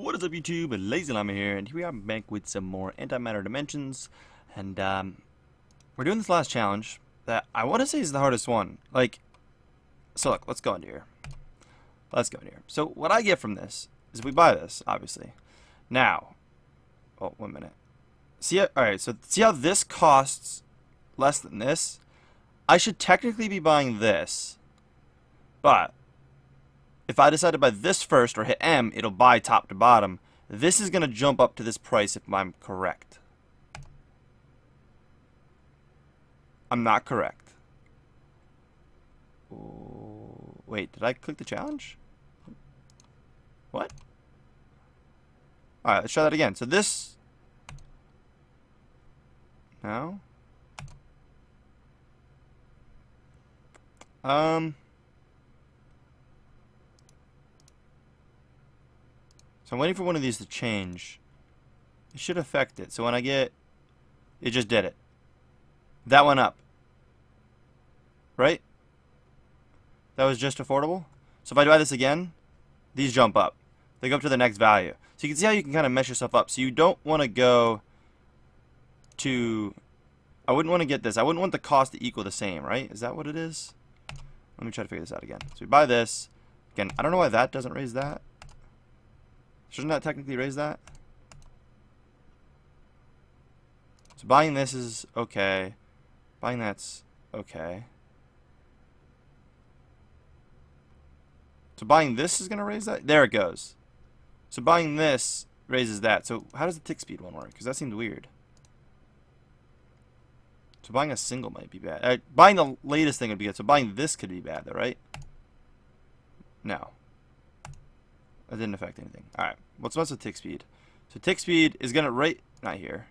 What is up, YouTube? LazeeLlama here, and here we are back with some more Antimatter dimensions. And we're doing this last challenge that I want to say is the hardest one. So look, let's go into here. So what I get from this is we buy this, obviously. Now, oh, 1 minute. Alright, so see how this costs less than this? I should technically be buying this, but if I decide to buy this first or hit M, it'll buy top to bottom. This is going to jump up to this price if I'm correct. I'm not correct. Oh, wait, did I click the challenge? What? Alright, let's try that again. So this... No? So I'm waiting for one of these to change. It should affect it. So when I get... It just did it. That went up. Right? That was just affordable. So if I buy this again, these jump up. They go up to the next value. So you can see how you can kind of mess yourself up. So you don't want to go to... I wouldn't want to get this. I wouldn't want the cost to equal the same, right? Is that what it is? Let me try to figure this out again. So we buy this. Again, I don't know why that doesn't raise that. Shouldn't that technically raise that? So buying this is okay. Buying that's okay. So buying this is going to raise that? There it goes. So buying this raises that. So how does the tick speed one work? Because that seemed weird. So buying a single might be bad. Buying the latest thing would be good. So buying this could be bad though, right? No. That didn't affect anything. Alright, what's with tick speed? So tick speed is gonna not here.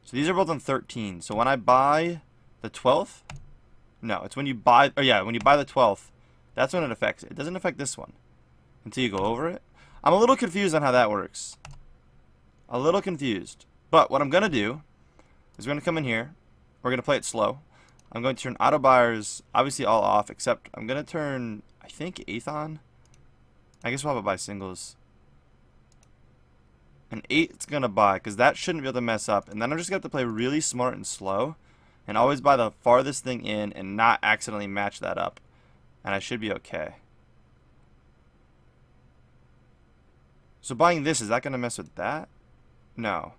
So these are both on 13. So when I buy the 12th, no, it's when you buy, when you buy the 12th, that's when it affects it. It doesn't affect this one until you go over it. I'm a little confused on how that works. A little confused. But what I'm gonna do is we're gonna come in here. We're gonna play it slow. I'm going to turn auto buyers obviously all off, except I'm gonna turn, I think, 8th on. I guess we'll have it buy singles. And 8's gonna buy, because that shouldn't be able to mess up. And then I'm just gonna have to play really smart and slow, and always buy the farthest thing in and not accidentally match that up. And I should be okay. So buying this, is that gonna mess with that? No.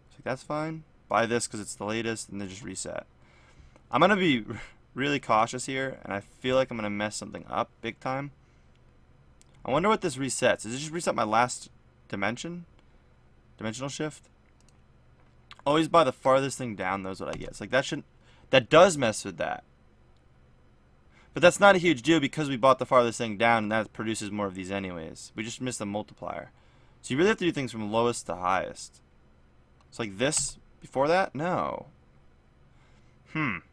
So that's fine. Buy this because it's the latest, and then just reset. I'm gonna be really cautious here, and I feel like I'm gonna mess something up big time. I wonder what this resets. Does it just reset my last dimension? Dimensional shift? Always buy the farthest thing down, knows what I get. It's like that does mess with that. But that's not a huge deal because we bought the farthest thing down, and that produces more of these anyways. We just missed the multiplier. So you really have to do things from lowest to highest. It's like this before that? No. Am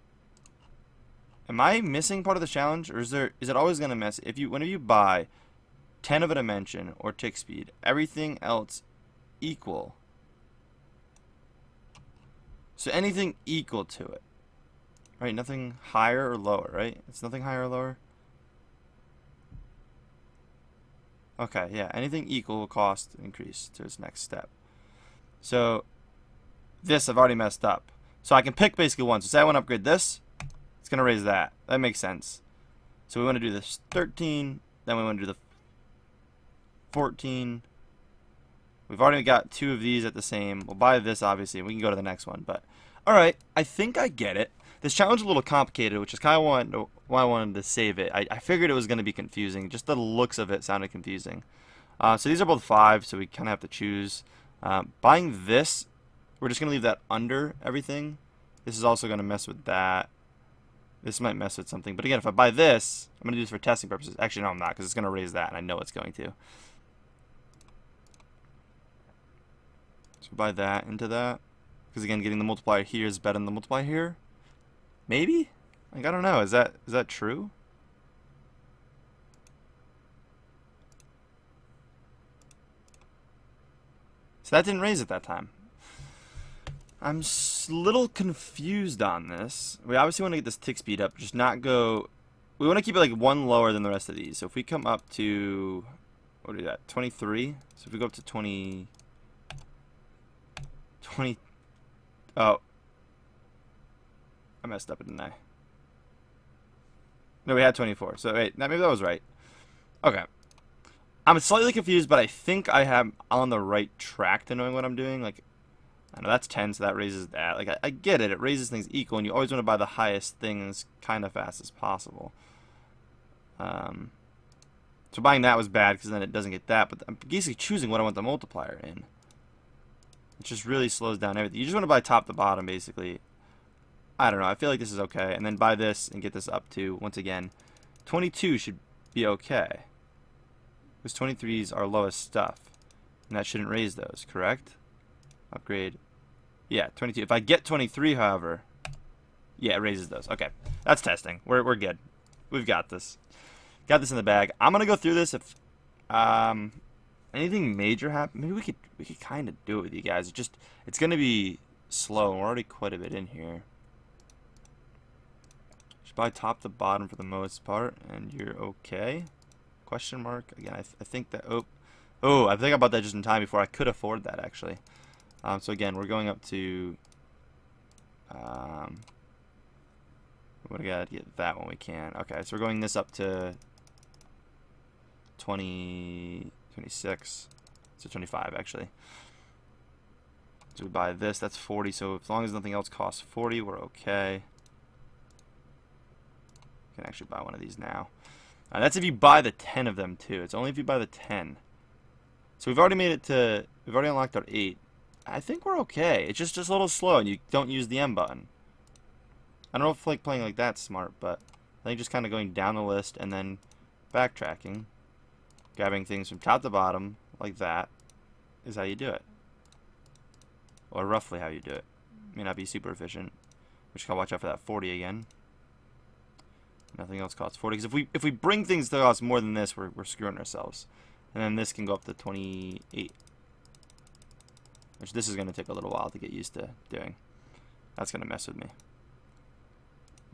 I missing part of the challenge, or is it always gonna mess? Whenever you buy 10 of a dimension or tick speed, everything else equal. So anything equal to it, right? Nothing higher or lower, right? It's nothing higher or lower. Okay, yeah. Anything equal will cost increase to its next step. So this I've already messed up. So I can pick basically one. So say I want to upgrade this. It's going to raise that. That makes sense. So we want to do this 13. Then we want to do the 14. We've already got 2 of these at the same. We'll buy this, obviously, and we can go to the next one. But, alright, I think I get it. This challenge is a little complicated, which is kind of why I wanted to save it. I figured it was going to be confusing. Just the looks of it sounded confusing. So these are both 5, so we kind of have to choose. Buying this, we're just going to leave that under everything. This is also going to mess with that. This might mess with something. But again, if I buy this, I'm going to do this for testing purposes. Actually, no, I'm not, because it's going to raise that, and I know it's going to. So buy that into that. Because again, getting the multiplier here is better than the multiplier here. Maybe? Like, I don't know. Is that true? So that didn't raise it that time. I'm a little confused on this. We obviously want to get this tick speed up, just not go we want to keep it like one lower than the rest of these. So if we come up to, what are that, 23? So if we go up to 20, oh, I messed up, didn't I? No, we had 24. So wait, maybe that was right. Okay. I'm slightly confused, but I think I am on the right track to knowing what I'm doing. Like, I know that's 10, so that raises that. Like, I get it. It raises things equal, and you always want to buy the highest things kind of fast as possible. So buying that was bad, because then it doesn't get that. But I'm basically choosing what I want the multiplier in. It just really slows down everything. You just want to buy top to bottom, basically. I don't know. I feel like this is okay. And then buy this and get this up to, once again, 22 should be okay. Because 23 is our lowest stuff. And that shouldn't raise those, correct? Upgrade. Yeah, 22. If I get 23, however, yeah, it raises those. Okay, that's testing. We're good. We've got this. Got this in the bag. I'm gonna go through this. If anything major happens, maybe we could kind of do it with you guys. It's gonna be slow. We're already quite a bit in here. Should buy top to bottom for the most part, and you're okay. Question mark again. I think that I think about that just in time before I could afford that actually. So again, we're going up to we gotta get that when we can. Okay, so we're going this up to 26, so 25 actually. So we buy this. That's 40. So as long as nothing else costs 40, we're okay. Can actually buy one of these now. That's if you buy the 10 of them too. It's only if you buy the 10. So we've already made it to, we've already unlocked our 8. I think we're okay. It's just a little slow and you don't use the M button. I don't know if like playing like that's smart, but I think just kind of going down the list and then backtracking, grabbing things from top to bottom like that is how you do it. Or roughly how you do it. May not be super efficient. We just gotta watch out for that 40 again. Nothing else costs 40. Because if we bring things to cost more than this, we're screwing ourselves. And then this can go up to 28. Which this is going to take a little while to get used to doing. That's going to mess with me.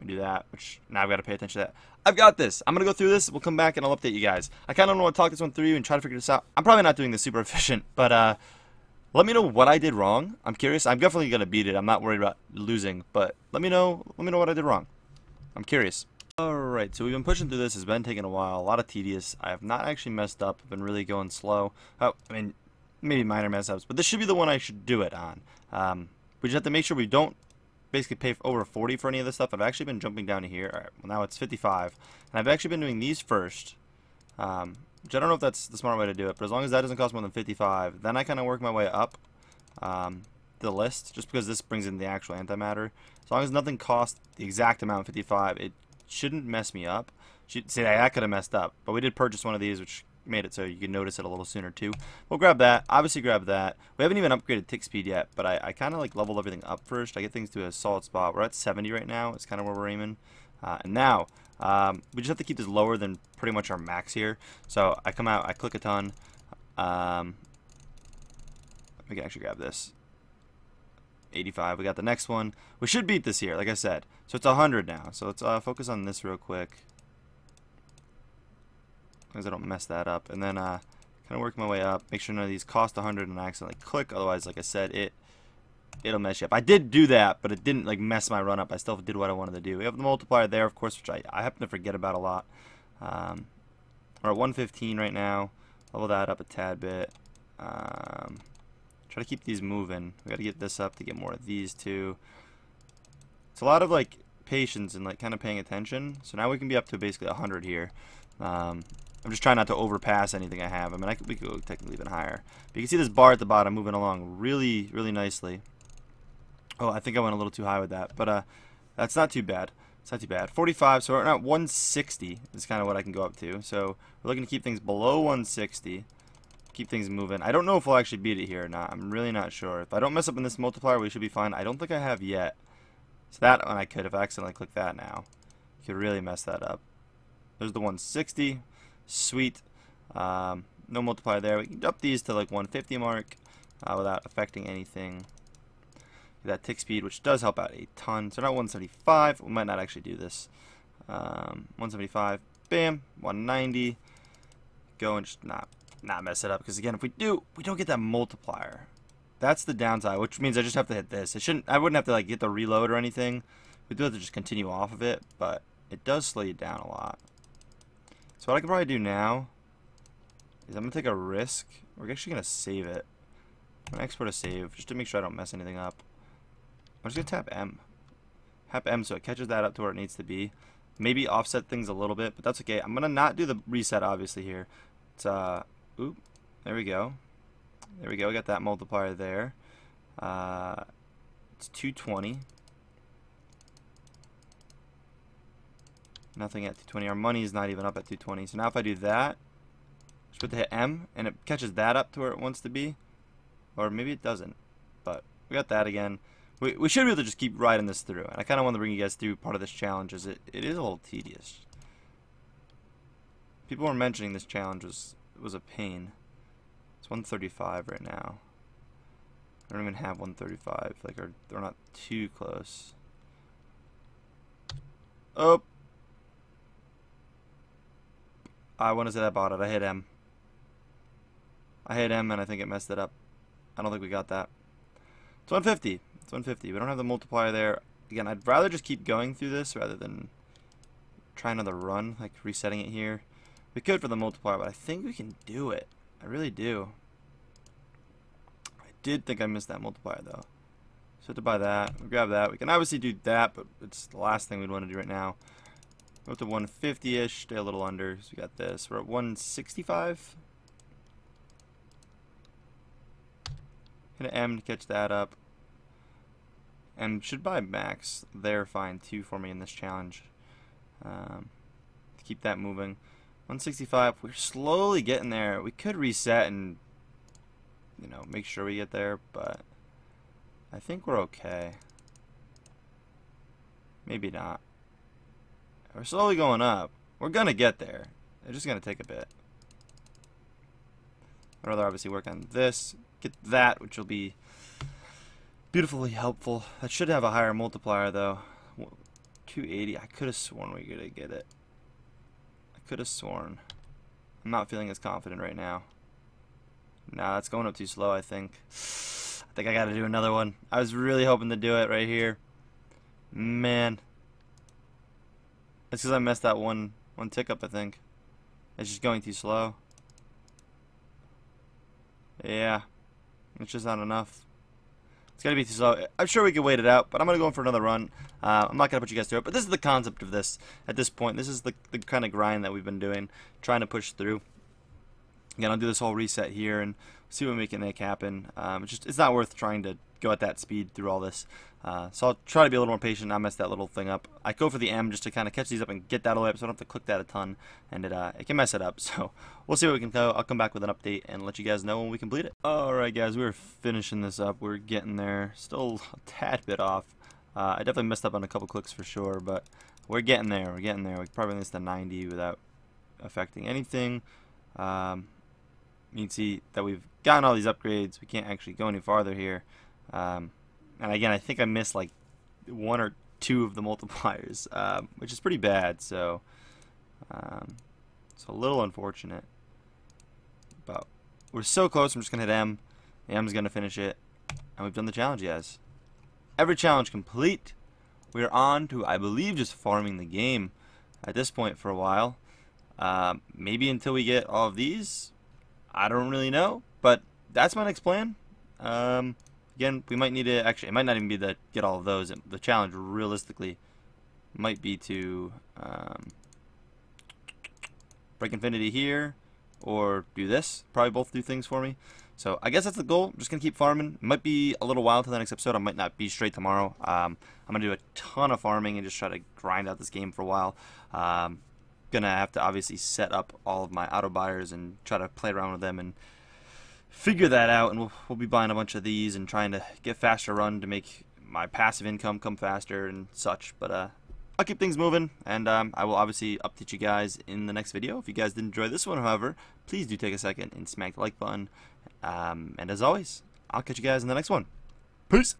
We do that, which now I've got to pay attention to that. I've got this. I'm going to go through this. We'll come back and I'll update you guys. I kind of want to talk this one through and try to figure this out. I'm probably not doing this super efficient, but let me know what I did wrong. I'm curious. I'm definitely going to beat it. I'm not worried about losing, but let me know what I did wrong. I'm curious. Alright, so we've been pushing through this. It's been taking a while. A lot of tedious. I have not actually messed up. I've been really going slow. Oh, I mean, maybe minor mess ups, but this should be the one I should do it on. We just have to make sure we don't basically pay over 40 for any of this stuff. I've actually been jumping down to here. Alright, well now it's 55. And I've actually been doing these first. Which I don't know if that's the smart way to do it, but as long as that doesn't cost more than 55, then I kind of work my way up the list, just because this brings in the actual antimatter. As long as nothing costs the exact amount, 55, it shouldn't mess me up. See, that could have messed up, but we did purchase one of these, which made it so you can notice it a little sooner too. We'll grab that. Obviously grab that. We haven't even upgraded tick speed yet, but I kind of like leveled everything up first. I get things to a solid spot. We're at 70 right now. It's kind of where we're aiming. And now we just have to keep this lower than pretty much our max here. So I come out, I click a ton. We can actually grab this. 85. We got the next one. We should beat this here, like I said. So it's 100 now. So let's focus on this real quick, as long as I don't mess that up. And then kind of work my way up. Make sure none of these cost 100 and I accidentally click. Otherwise, like I said, it'll mess you up. I did do that, but it didn't like mess my run up. I still did what I wanted to do. We have the multiplier there, of course, which I happen to forget about a lot. We're at 115 right now. Level that up a tad bit. Try to keep these moving. We got to get this up to get more of these too. It's a lot of like patience and like kind of paying attention. So now we can be up to basically 100 here. I'm just trying not to overpass anything I have. I mean, we could go technically even higher. But you can see this bar at the bottom moving along really, really nicely. Oh, I think I went a little too high with that, but that's not too bad. It's not too bad. 45, so we're at 160 is kind of what I can go up to. So we're looking to keep things below 160. Keep things moving. I don't know if we'll actually beat it here or not. I'm really not sure. If I don't mess up in this multiplier, we should be fine. I don't think I have yet. So that one I could have accidentally clicked that now. Could really mess that up. There's the 160. Sweet. No multiplier there. We can up these to like 150 mark without affecting anything. That tick speed, which does help out a ton. So not 175. We might not actually do this. 175. Bam. 190. Go and just not mess it up, because again, if we do, we don't get that multiplier. That's the downside, which means I just have to hit this. I wouldn't have to like get the reload or anything. We do have to just continue off of it, but it does slow you down a lot. So what I could probably do now is I'm gonna take a risk. We're actually gonna save it. I'm gonna export a save just to make sure I don't mess anything up. I'm just gonna tap M. Tap M so it catches that up to where it needs to be. Maybe offset things a little bit, but that's okay. I'm gonna not do the reset obviously here. It's oop, there we go. There we go. We got that multiplier there. It's 220. Nothing at 220. Our money is not even up at 220. So now if I do that, just put the hit M, and it catches that up to where it wants to be. Or maybe it doesn't. But we got that again. We should be able to just keep riding this through. And I kind of want to bring you guys through part of this challenge, as it is a little tedious. People were mentioning this challenge was a pain. It's 135 right now. I don't even have 135. Like, they're not too close. Oh! I want to say I bought it. I hit M. I hit M and I think it messed it up. I don't think we got that. It's 150. It's 150. We don't have the multiplier there. Again, I'd rather just keep going through this rather than try another run, like resetting it here. We could for the multiplier, but I think we can do it. I really do. I did think I missed that multiplier though. So to buy that, we grab that. We can obviously do that, but it's the last thing we'd want to do right now. Go up to 150-ish, stay a little under. So we got this. We're at 165. Hit an M to catch that up. And should buy max. They're fine too for me in this challenge. To keep that moving. 165. We're slowly getting there. We could reset and, you know, make sure we get there, but I think we're okay. Maybe not. We're slowly going up. We're gonna get there. It's just gonna take a bit. I'd rather obviously work on this, get that, which will be beautifully helpful. That should have a higher multiplier though. 280. I could have sworn we were gonna get it. I could have sworn. I'm not feeling as confident right now. Nah, it's going up too slow, I think. I think I gotta do another one. I was really hoping to do it right here. Man. It's because I messed that one tick up, I think. It's just going too slow. Yeah. It's just not enough. It's going to be too slow. I'm sure we can wait it out, but I'm going to go in for another run. I'm not going to put you guys through it, but this is the concept of this at this point. This is the kind of grind that we've been doing, trying to push through. Again, I'll do this whole reset here and see what we can make happen. It's not worth trying to go at that speed through all this. So I'll try to be a little more patient, not mess that little thing up. I go for the M just to kind of catch these up and get that all the way up so I don't have to click that a ton, and it can mess it up. So we'll see what we can do. I'll come back with an update and let you guys know when we complete it. Alright guys, we're finishing this up. We're getting there. Still a tad bit off. I definitely messed up on a couple clicks for sure, but we're getting there. We're getting there. We probably missed the 90 without affecting anything. You can see that we've gotten all these upgrades. We can't actually go any farther here. And again, I think I missed like 1 or 2 of the multipliers, which is pretty bad. So it's a little unfortunate. But we're so close. I'm just going to hit M. M's going to finish it. And we've done the challenge, guys. Every challenge complete. We're on to, I believe, just farming the game at this point for a while. Maybe until we get all of these. I don't really know, but that's my next plan. Again, we might need to actually, it might not even be to get all of those. The challenge realistically might be to break infinity here or do this. Probably both do things for me. So I guess that's the goal. I'm just going to keep farming. It might be a little while till the next episode. I might not be straight tomorrow. I'm going to do a ton of farming and just try to grind out this game for a while. Gonna have to obviously set up all of my auto buyers and try to play around with them and figure that out, and we'll be buying a bunch of these and trying to get faster run to make my passive income come faster and such. But I'll keep things moving, and I will obviously update you guys in the next video. If you guys did enjoy this one, however, please do take a second and smack the like button, and as always, I'll catch you guys in the next one. Peace.